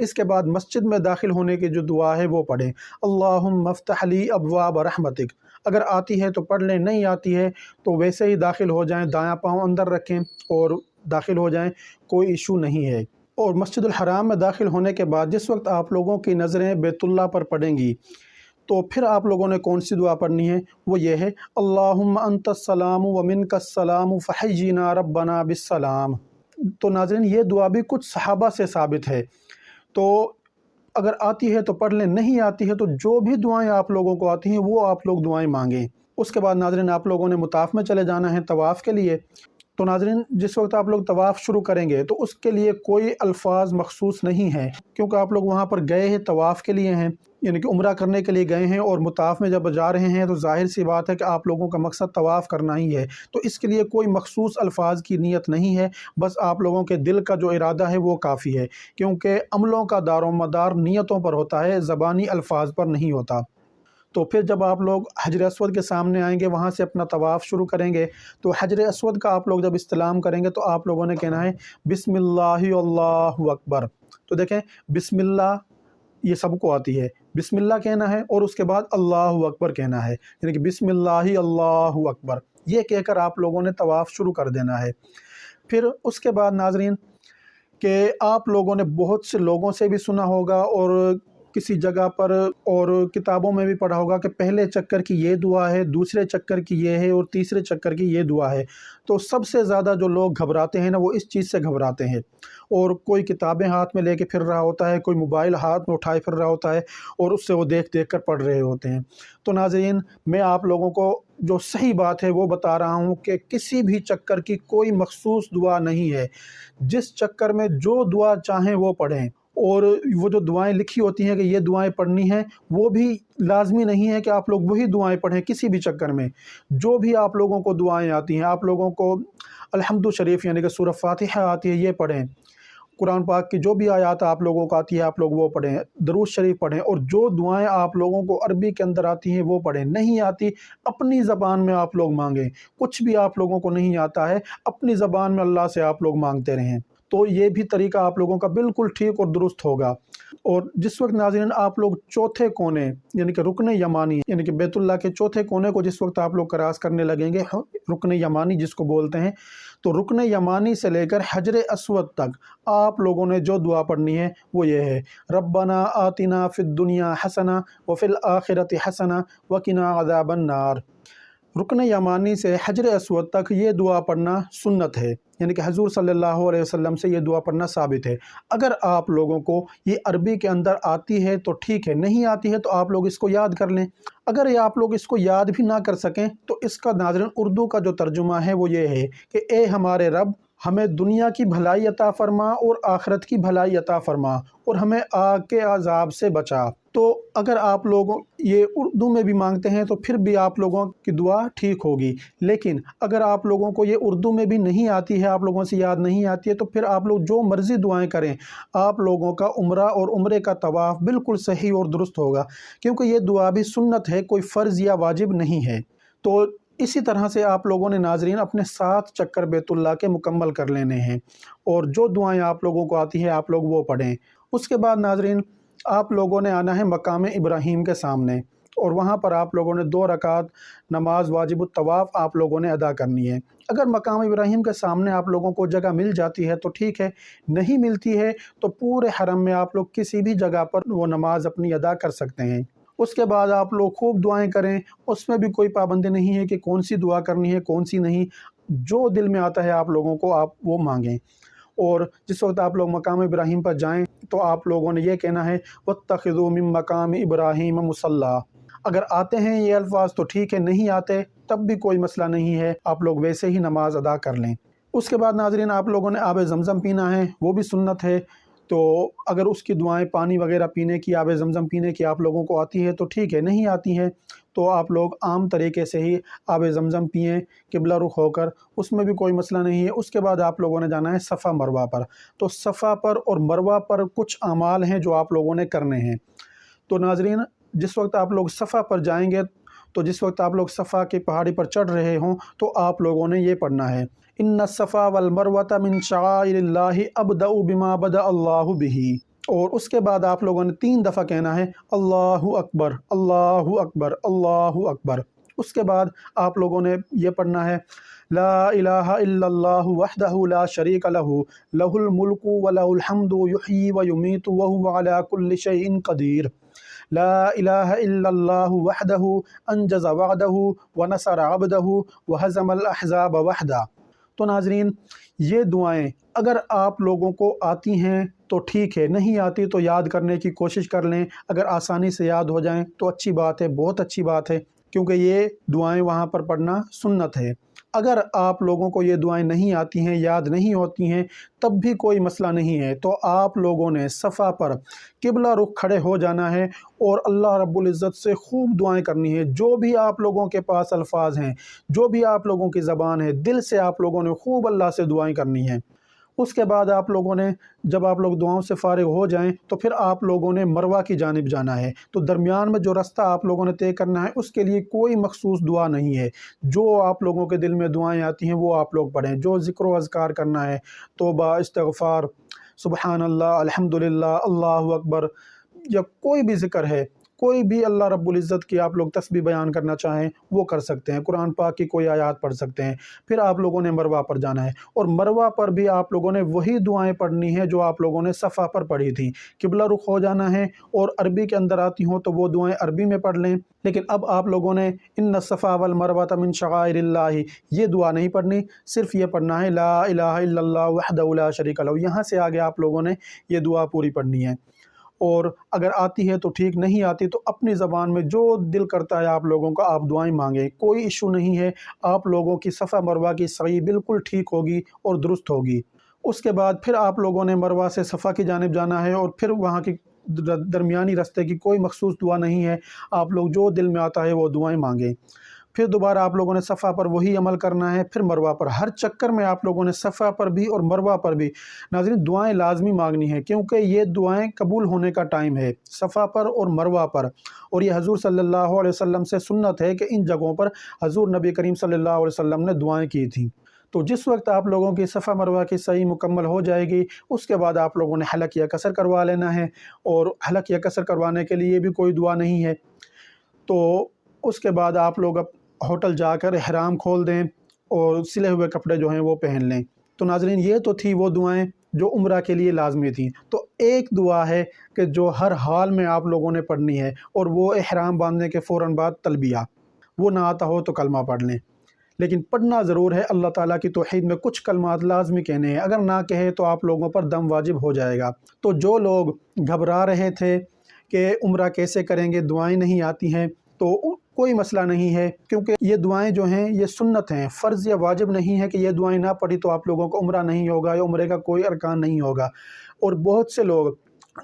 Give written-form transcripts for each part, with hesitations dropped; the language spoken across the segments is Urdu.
اس کے بعد مسجد میں داخل ہونے کی جو دعا ہے وہ پڑھیں، اللہم افتح لی ابواب رحمتک۔ اگر آتی ہے تو پڑھ لیں، نہیں آتی ہے تو ویسے ہی داخل ہو جائیں، دایاں پاؤں اندر رکھیں اور داخل ہو جائیں، کوئی ایشو نہیں ہے۔ اور مسجد الحرام میں داخل ہونے کے بعد جس وقت آپ لوگوں کی نظریں بیت اللہ پر پڑیں گی تو پھر آپ لوگوں نے کون سی دعا پڑھنی ہے؟ وہ یہ ہے، اللہم انت السلام و منک السلام فحینا ربنا بالسلام۔ تو ناظرین یہ دعا بھی کچھ صحابہ سے ثابت ہے، تو اگر آتی ہے تو پڑھ لیں، نہیں آتی ہے تو جو بھی دعائیں آپ لوگوں کو آتی ہیں وہ آپ لوگ دعائیں مانگیں۔ اس کے بعد ناظرین آپ لوگوں نے مطاف میں چلے جانا ہے طواف کے لیے۔ تو ناظرین جس وقت آپ لوگ طواف شروع کریں گے تو اس کے لیے کوئی الفاظ مخصوص نہیں ہیں، کیونکہ آپ لوگ وہاں پر گئے ہیں طواف کے لیے ہیں، یعنی کہ عمرہ کرنے کے لیے گئے ہیں، اور مطاف میں جب جا رہے ہیں تو ظاہر سی بات ہے کہ آپ لوگوں کا مقصد طواف کرنا ہی ہے، تو اس کے لیے کوئی مخصوص الفاظ کی نیت نہیں ہے، بس آپ لوگوں کے دل کا جو ارادہ ہے وہ کافی ہے، کیونکہ عملوں کا دار و مدار نیتوں پر ہوتا ہے، زبانی الفاظ پر نہیں ہوتا۔ تو پھر جب آپ لوگ حجر اسود کے سامنے آئیں گے، وہاں سے اپنا طواف شروع کریں گے، تو حجر اسود کا آپ لوگ جب استلام کریں گے تو آپ لوگوں نے کہنا ہے بسم اللہ اللہ اکبر۔ تو دیکھیں بسم اللہ یہ سب کو آتی ہے، بسم اللہ کہنا ہے اور اس کے بعد اللہ اکبر کہنا ہے، یعنی کہ بسم اللہ اللہ اکبر یہ کہہ کر آپ لوگوں نے طواف شروع کر دینا ہے۔ پھر اس کے بعد ناظرین کہ آپ لوگوں نے بہت سے لوگوں سے بھی سنا ہوگا اور کسی جگہ پر اور کتابوں میں بھی پڑھا ہوگا کہ پہلے چکر کی یہ دعا ہے، دوسرے چکر کی یہ ہے اور تیسرے چکر کی یہ دعا ہے۔ تو سب سے زیادہ جو لوگ گھبراتے ہیں نا وہ اس چیز سے گھبراتے ہیں، اور کوئی کتابیں ہاتھ میں لے کے پھر رہا ہوتا ہے، کوئی موبائل ہاتھ میں اٹھائے پھر رہا ہوتا ہے اور اس سے وہ دیکھ دیکھ کر پڑھ رہے ہوتے ہیں۔ تو ناظرین میں آپ لوگوں کو جو صحیح بات ہے وہ بتا رہا ہوں کہ کسی بھی چکر کی کوئی مخصوص دعا نہیں ہے، جس چکر میں جو دعا چاہیں وہ پڑھیں، اور وہ جو دعائیں لکھی ہوتی ہیں کہ یہ دعائیں پڑھنی ہیں وہ بھی لازمی نہیں ہے کہ آپ لوگ وہی دعائیں پڑھیں کسی بھی چکر میں۔ جو بھی آپ لوگوں کو دعائیں آتی ہیں، آپ لوگوں کو الحمد شریف یعنی کہ سورہ فاتحہ آتی ہے یہ پڑھیں، قرآن پاک کی جو بھی آیات آپ لوگوں کو آتی ہے آپ لوگ وہ پڑھیں، درود شریف پڑھیں، اور جو دعائیں آپ لوگوں کو عربی کے اندر آتی ہیں وہ پڑھیں، نہیں آتی اپنی زبان میں آپ لوگ مانگیں، کچھ بھی آپ لوگوں کو نہیں آتا ہے اپنی زبان میں اللہ سے آپ لوگ مانگتے رہیں، تو یہ بھی طریقہ آپ لوگوں کا بالکل ٹھیک اور درست ہوگا۔ اور جس وقت ناظرین آپ لوگ چوتھے کونے یعنی کہ رکن یمانی یعنی کہ بیت اللہ کے چوتھے کونے کو جس وقت آپ لوگ کراس کرنے لگیں گے، رکن یمانی جس کو بولتے ہیں، تو رکن یمانی سے لے کر حجر اسود تک آپ لوگوں نے جو دعا پڑھنی ہے وہ یہ ہے، ربنا آتنا فی الدنیا حسنہ وفی الآخرۃ حسنہ وقنا عذاب النار۔ رکن یمانی سے حجر اسود تک یہ دعا پڑھنا سنت ہے، یعنی کہ حضور صلی اللہ علیہ وسلم سے یہ دعا پڑھنا ثابت ہے۔ اگر آپ لوگوں کو یہ عربی کے اندر آتی ہے تو ٹھیک ہے، نہیں آتی ہے تو آپ لوگ اس کو یاد کر لیں۔ اگر یہ آپ لوگ اس کو یاد بھی نہ کر سکیں تو اس کا ناظرین اردو کا جو ترجمہ ہے وہ یہ ہے کہ اے ہمارے رب، ہمیں دنیا کی بھلائی عطا فرما اور آخرت کی بھلائی عطا فرما اور ہمیں آگ کے عذاب سے بچا۔ تو اگر آپ لوگ یہ اردو میں بھی مانگتے ہیں تو پھر بھی آپ لوگوں کی دعا ٹھیک ہوگی، لیکن اگر آپ لوگوں کو یہ اردو میں بھی نہیں آتی ہے، آپ لوگوں سے یاد نہیں آتی ہے، تو پھر آپ لوگ جو مرضی دعائیں کریں، آپ لوگوں کا عمرہ اور عمرے کا طواف بالکل صحیح اور درست ہوگا، کیونکہ یہ دعا بھی سنت ہے، کوئی فرض یا واجب نہیں ہے۔ تو اسی طرح سے آپ لوگوں نے ناظرین اپنے 7 چکر بیت اللہ کے مکمل کر لینے ہیں، اور جو دعائیں آپ لوگوں کو آتی ہیں آپ لوگ وہ پڑھیں۔ اس کے بعد ناظرین آپ لوگوں نے آنا ہے مقام ابراہیم کے سامنے، اور وہاں پر آپ لوگوں نے 2 رکعت نماز واجب الطواف آپ لوگوں نے ادا کرنی ہے۔ اگر مقام ابراہیم کے سامنے آپ لوگوں کو جگہ مل جاتی ہے تو ٹھیک ہے، نہیں ملتی ہے تو پورے حرم میں آپ لوگ کسی بھی جگہ پر وہ نماز اپنی ادا کر سکتے ہیں۔ اس کے بعد آپ لوگ خوب دعائیں کریں، اس میں بھی کوئی پابندی نہیں ہے کہ کون سی دعا کرنی ہے کون سی نہیں، جو دل میں آتا ہے آپ لوگوں کو آپ وہ مانگیں۔ اور جس وقت آپ لوگ مقام ابراہیم پر جائیں تو آپ لوگوں نے یہ کہنا ہے وَاتَّخِذُوا مِن مَّقَامِ إِبْرَاهِيمَ مُصَلًّى۔ اگر آتے ہیں یہ الفاظ تو ٹھیک ہے، نہیں آتے تب بھی کوئی مسئلہ نہیں ہے، آپ لوگ ویسے ہی نماز ادا کر لیں۔ اس کے بعد ناظرین آپ لوگوں نے آب زمزم پینا ہے، وہ بھی سنت ہے، تو اگر اس کی دعائیں پانی وغیرہ پینے کی، آب زمزم پینے کی آپ لوگوں کو آتی ہے تو ٹھیک ہے، نہیں آتی ہے تو آپ لوگ عام طریقے سے ہی آب زمزم پئیں قبلہ رخ ہو کر، اس میں بھی کوئی مسئلہ نہیں ہے۔ اس کے بعد آپ لوگوں نے جانا ہے صفا مروہ پر، تو صفا پر اور مروہ پر کچھ اعمال ہیں جو آپ لوگوں نے کرنے ہیں۔ تو ناظرین جس وقت آپ لوگ صفا پر جائیں گے، تو جس وقت آپ لوگ صفا کی پہاڑی پر چڑھ رہے ہوں تو آپ لوگوں نے یہ پڑھنا ہے، ان الصفا والمروۃ من شعائر اللہ ابدأ بما بدأ اللہ بہ۔ اور اس کے بعد آپ لوگوں نے 3 دفعہ کہنا ہے اللہ اکبر اللہ اکبر اللہ اکبر۔ اس کے بعد آپ لوگوں نے یہ پڑھنا ہے لا الہ الا اللہ وحدہ لا شریک لہ لہ الملک ولہ الحمد یحیی ویمیت وہو علی کل شیء قدیر، لا الہ الا اللہ وحدہ انجز وعدہ ونصر عبدہ وہزم الاحزاب وحدہ۔ تو ناظرین، یہ دعائیں اگر آپ لوگوں کو آتی ہیں تو ٹھیک ہے، نہیں آتی تو یاد کرنے کی کوشش کر لیں۔ اگر آسانی سے یاد ہو جائیں تو اچھی بات ہے، بہت اچھی بات ہے، کیونکہ یہ دعائیں وہاں پر پڑھنا سنت ہے۔ اگر آپ لوگوں کو یہ دعائیں نہیں آتی ہیں، یاد نہیں ہوتی ہیں، تب بھی کوئی مسئلہ نہیں ہے، تو آپ لوگوں نے صفا پر قبلہ رخ کھڑے ہو جانا ہے اور اللہ رب العزت سے خوب دعائیں کرنی ہے۔ جو بھی آپ لوگوں کے پاس الفاظ ہیں، جو بھی آپ لوگوں کی زبان ہے، دل سے آپ لوگوں نے خوب اللہ سے دعائیں کرنی ہیں۔ اس کے بعد آپ لوگوں نے جب آپ لوگ دعاؤں سے فارغ ہو جائیں تو پھر آپ لوگوں نے مروہ کی جانب جانا ہے۔ تو درمیان میں جو رستہ آپ لوگوں نے طے کرنا ہے، اس کے لیے کوئی مخصوص دعا نہیں ہے۔ جو آپ لوگوں کے دل میں دعائیں آتی ہیں وہ آپ لوگ پڑھیں۔ جو ذکر و اذکار کرنا ہے، توبہ، استغفار، سبحان اللہ، الحمدللہ، اللہ اکبر، یا کوئی بھی ذکر ہے، کوئی بھی اللہ رب العزت کی آپ لوگ تسبیح بیان کرنا چاہیں وہ کر سکتے ہیں، قرآن پاک کی کوئی آیات پڑھ سکتے ہیں۔ پھر آپ لوگوں نے مروہ پر جانا ہے، اور مروہ پر بھی آپ لوگوں نے وہی دعائیں پڑھنی ہیں جو آپ لوگوں نے صفا پر پڑھی تھیں۔ قبلہ رخ ہو جانا ہے، اور عربی کے اندر آتی ہوں تو وہ دعائیں عربی میں پڑھ لیں۔ لیکن اب آپ لوگوں نے ان الصفا والمروہ من شعائر اللہ، یہ دعا نہیں پڑھنی، صرف یہ پڑھنا ہے لا الہ الا اللہ وحدہ لا شریک لہ۔ یہاں سے آگے آپ لوگوں نے یہ دعا پوری پڑھنی ہے، اور اگر آتی ہے تو ٹھیک، نہیں آتی تو اپنی زبان میں جو دل کرتا ہے آپ لوگوں کا آپ دعائیں مانگیں، کوئی ایشو نہیں ہے۔ آپ لوگوں کی صفا مروہ کی سعی بالکل ٹھیک ہوگی اور درست ہوگی۔ اس کے بعد پھر آپ لوگوں نے مروہ سے صفا کی جانب جانا ہے، اور پھر وہاں کی درمیانی رستے کی کوئی مخصوص دعا نہیں ہے، آپ لوگ جو دل میں آتا ہے وہ دعائیں مانگیں۔ پھر دوبارہ آپ لوگوں نے صفا پر وہی عمل کرنا ہے، پھر مروہ پر۔ ہر چکر میں آپ لوگوں نے صفا پر بھی اور مروہ پر بھی ناظرین دعائیں لازمی مانگنی ہیں، کیونکہ یہ دعائیں قبول ہونے کا ٹائم ہے، صفا پر اور مروہ پر۔ اور یہ حضور صلی اللہ علیہ وسلم سے سنت ہے کہ ان جگہوں پر حضور نبی کریم صلی اللہ علیہ وسلم نے دعائیں کی تھیں۔ تو جس وقت آپ لوگوں کی صفا مروہ کی صحیح مکمل ہو جائے گی، اس کے بعد آپ لوگوں نے حلق یا قصر کروا لینا ہے، اور حلق یا قصر کروانے کے لیے بھی کوئی دعا نہیں ہے۔ تو اس کے بعد آپ لوگ اب ہوٹل جا کر احرام کھول دیں اور سلے ہوئے کپڑے جو ہیں وہ پہن لیں۔ تو ناظرین یہ تو تھی وہ دعائیں جو عمرہ کے لیے لازمی تھیں۔ تو ایک دعا ہے کہ جو ہر حال میں آپ لوگوں نے پڑھنی ہے، اور وہ احرام باندھنے کے فوراً بعد تلبیہ، وہ نہ آتا ہو تو کلمہ پڑھ لیں، لیکن پڑھنا ضرور ہے۔ اللہ تعالیٰ کی توحید میں کچھ کلمات لازمی کہنے ہیں، اگر نہ کہے تو آپ لوگوں پر دم واجب ہو جائے گا۔ تو جو لوگ گھبرا رہے تھے کہ عمرہ کیسے کریں گے، دعائیں نہیں آتی ہیں، تو کوئی مسئلہ نہیں ہے، کیونکہ یہ دعائیں جو ہیں یہ سنت ہیں، فرض یا واجب نہیں ہے کہ یہ دعائیں نہ پڑھی تو آپ لوگوں کو عمرہ نہیں ہوگا یا عمرے کا کوئی ارکان نہیں ہوگا۔ اور بہت سے لوگ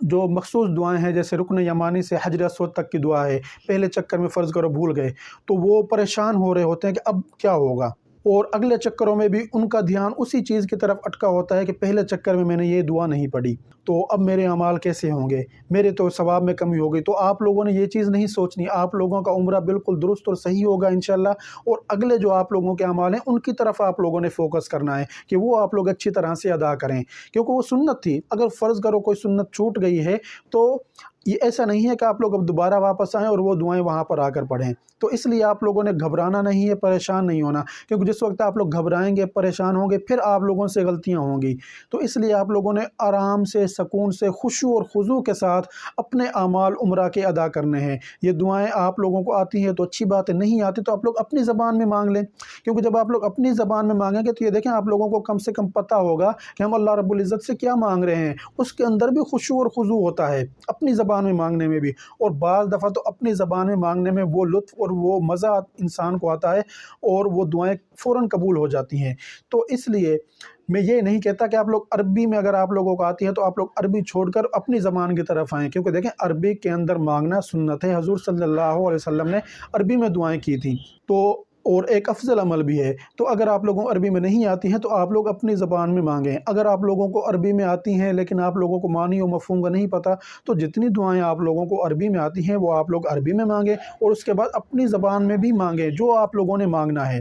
جو مخصوص دعائیں ہیں، جیسے رکن یمانی سے حجر اسود تک کی دعا ہے، پہلے چکر میں فرض کرو بھول گئے تو وہ پریشان ہو رہے ہوتے ہیں کہ اب کیا ہوگا، اور اگلے چکروں میں بھی ان کا دھیان اسی چیز کی طرف اٹکا ہوتا ہے کہ پہلے چکر میں نے یہ دعا نہیں پڑھی تو اب میرے اعمال کیسے ہوں گے، میرے تو ثواب میں کمی ہوگی۔ تو آپ لوگوں نے یہ چیز نہیں سوچنی، آپ لوگوں کا عمرہ بالکل درست اور صحیح ہوگا انشاءاللہ، اور اگلے جو آپ لوگوں کے اعمال ہیں ان کی طرف آپ لوگوں نے فوکس کرنا ہے کہ وہ آپ لوگ اچھی طرح سے ادا کریں، کیونکہ وہ سنت تھی۔ اگر فرض کرو کوئی سنت چھوٹ گئی ہے تو یہ ایسا نہیں ہے کہ آپ لوگ اب دوبارہ واپس آئیں اور وہ دعائیں وہاں پر آ کر پڑھیں۔ تو اس لیے آپ لوگوں نے گھبرانا نہیں ہے، پریشان نہیں ہونا، کیونکہ جس وقت آپ لوگ گھبرائیں گے، پریشان ہوں گے، پھر آپ لوگوں سے غلطیاں ہوں گی۔ تو اس لیے آپ لوگوں نے آرام سے، سکون سے، خشوع اور خضوع کے ساتھ اپنے اعمال عمرہ کے ادا کرنے ہیں۔ یہ دعائیں آپ لوگوں کو آتی ہیں تو اچھی بات ہے، نہیں آتی تو آپ لوگ اپنی زبان میں مانگ لیں، کیونکہ جب آپ لوگ اپنی زبان میں مانگیں گے تو یہ دیکھیں آپ لوگوں کو کم سے کم پتہ ہوگا کہ ہم اللہ رب العزت سے کیا مانگ رہے ہیں، اس کے اندر بھی خشوع اور خضوع ہوتا ہے، اپنی زبان میں مانگنے میں بھی۔ اور بعض دفعہ تو اپنی زبان میں مانگنے میں وہ لطف اور وہ مزہ انسان کو آتا ہے، اور وہ دعائیں فوراً قبول ہو جاتی ہیں۔ تو اس لیے میں یہ نہیں کہتا کہ آپ لوگ عربی میں اگر آپ لوگوں کو آتی ہے تو آپ لوگ عربی چھوڑ کر اپنی زبان کی طرف آئیں، کیونکہ دیکھیں عربی کے اندر مانگنا سنت ہے، حضور صلی اللہ علیہ وسلم نے عربی میں دعائیں کی تھیں، تو اور ایک افضل عمل بھی ہے۔ تو اگر آپ لوگوں کو عربی میں نہیں آتی ہیں تو آپ لوگ اپنی زبان میں مانگیں۔ اگر آپ لوگوں کو عربی میں آتی ہیں لیکن آپ لوگوں کو معنی و مفہوم کا نہیں پتہ، تو جتنی دعائیں آپ لوگوں کو عربی میں آتی ہیں وہ آپ لوگ عربی میں مانگیں، اور اس کے بعد اپنی زبان میں بھی مانگیں جو آپ لوگوں نے مانگنا ہے۔